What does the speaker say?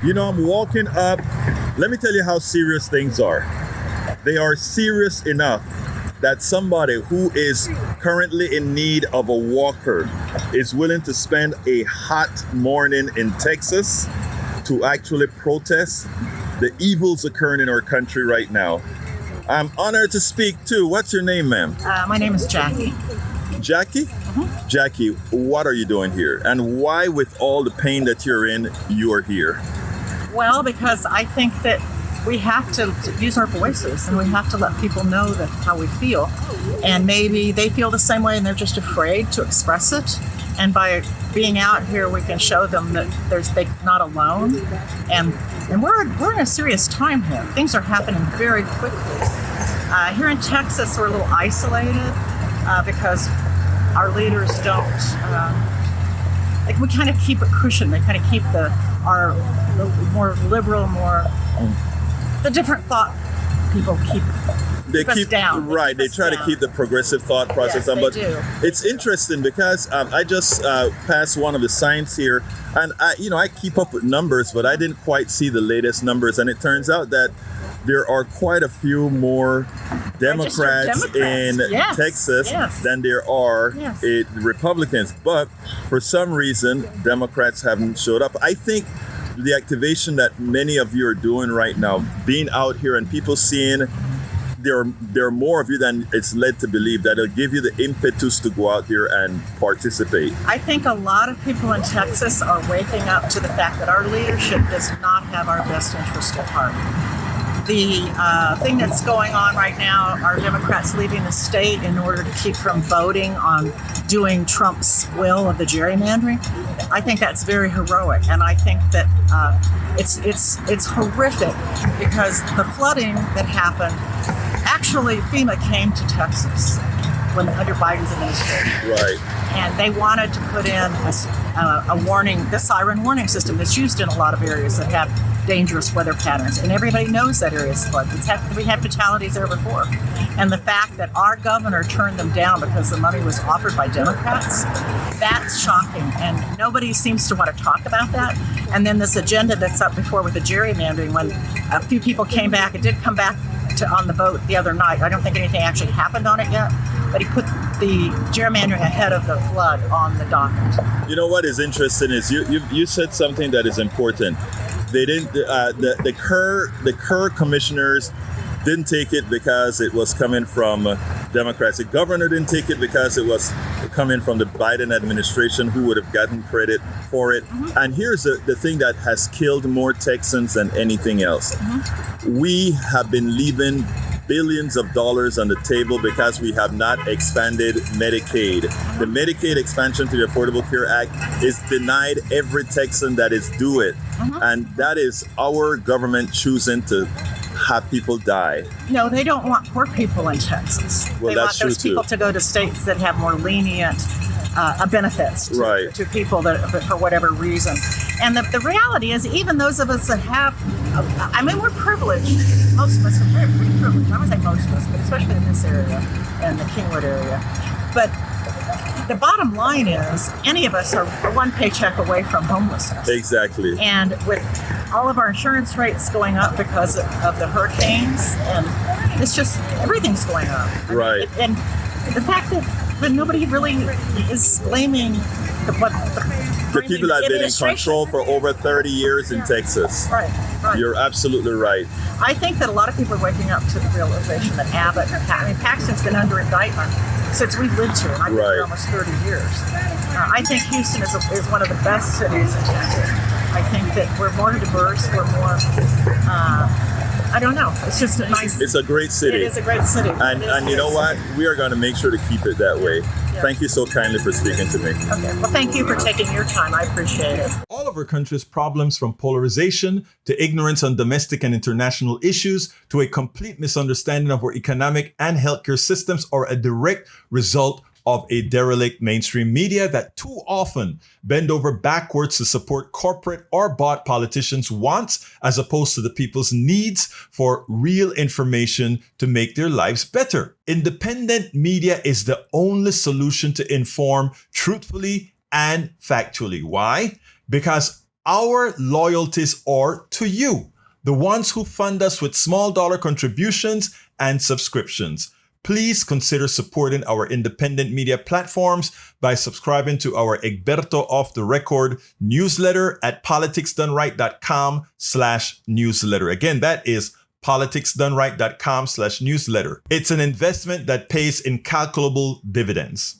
You know, I'm walking up. Let me tell you how serious things are. They are serious enough that somebody who is currently in need of a walker is willing to spend a hot morning in Texas to actually protest the evils occurring in our country right now. I'm honored to speak to, what's your name, ma'am? My name is Jackie. Jackie? Mm-hmm. Jackie, what are you doing here? And why, with all the pain that you're in, you are here? Well, because I think that we have to use our voices and we have to let people know that how we feel. And maybe they feel the same way and they're just afraid to express it. And by being out here, we can show them that they're not alone. And we're in a serious time here. Things are happening very quickly. Here in Texas, we're a little isolated because our leaders don't, we kind of keep a cushion. They kind of keep the more liberal, the different thought people keep us down. Right, they try to keep the progressive thought process on. But it's interesting because I just passed one of the signs here, and I keep up with numbers, but I didn't quite see the latest numbers, and it turns out that there are quite a few more Democrats in Texas than there are Republicans. But for some reason, Democrats haven't showed up. I think the activation that many of you are doing right now, being out here and people seeing there are more of you than it's led to believe, that it'll give you the impetus to go out here and participate. I think a lot of people in Texas are waking up to the fact that our leadership does not have our best interest at heart. The thing that's going on right now are Democrats leaving the state in order to keep from voting on doing Trump's will of the gerrymandering. I think that's very heroic, and I think that it's horrific because the flooding that happened, actually FEMA came to Texas under Biden's administration. Right. And they wanted to put in a warning, the siren warning system that's used in a lot of areas that have dangerous weather patterns, and everybody knows that area is flooded. We had fatalities there before, and the fact that our governor turned them down because the money was offered by Democrats, that's shocking, and nobody seems to want to talk about that. And then this agenda that's up before with the gerrymandering, when a few people came back, it did come back on the vote the other night. I don't think anything actually happened on it yet, but he put the gerrymandering ahead of the flood on the docket. You know what is interesting is you said something that is important. They didn't. The Kerr commissioners didn't take it because it was coming from Democrats. The governor didn't take it because it was coming from the Biden administration, who would have gotten credit for it. Mm-hmm. And here's the thing that has killed more Texans than anything else. Mm-hmm. We have been leaving billions of dollars on the table because we have not expanded Medicaid. The Medicaid expansion to the Affordable Care Act is denied every Texan that is due it. Mm-hmm. And that is our government choosing to have people die. No, they don't want poor people in Texas. Well, they want those people to go to states that have more lenient benefits to people that for whatever reason. And the reality is, even those of us that have, we're privileged. Most of us are pretty privileged. I would say most of us, but especially in this area, in the Kingwood area. But the bottom line is, any of us are one paycheck away from homelessness. Exactly. And with all of our insurance rates going up because of the hurricanes, and it's just, everything's going up. Right. And the fact that nobody really is blaming the people that have been in control for over 30 years in Texas. Right. You're absolutely right. I think that a lot of people are waking up to the realization that Abbott, Paxton's been under indictment since we've lived here, and I've been here almost 30 years. I think Houston is one of the best cities in Texas. I think that we're more diverse, we're more, I don't know, it's just a nice... It's a great city. It is a great city. And you know what? We are going to make sure to keep it that way. Yeah. Thank you so kindly for speaking to me. Okay. Well, thank you for taking your time. I appreciate it. All of our country's problems, from polarization to ignorance on domestic and international issues to a complete misunderstanding of our economic and healthcare systems, are a direct result of a derelict mainstream media that too often bend over backwards to support corporate or bought politicians' wants as opposed to the people's needs for real information to make their lives better. Independent media is the only solution to inform truthfully and factually. Why? Because Our loyalties are to you, the ones who fund us with small dollar contributions and subscriptions. Please consider supporting our independent media platforms by subscribing to our Egberto Off the Record newsletter at politicsdoneright.com/newsletter. Again, that is politicsdoneright.com/newsletter. It's an investment that pays incalculable dividends.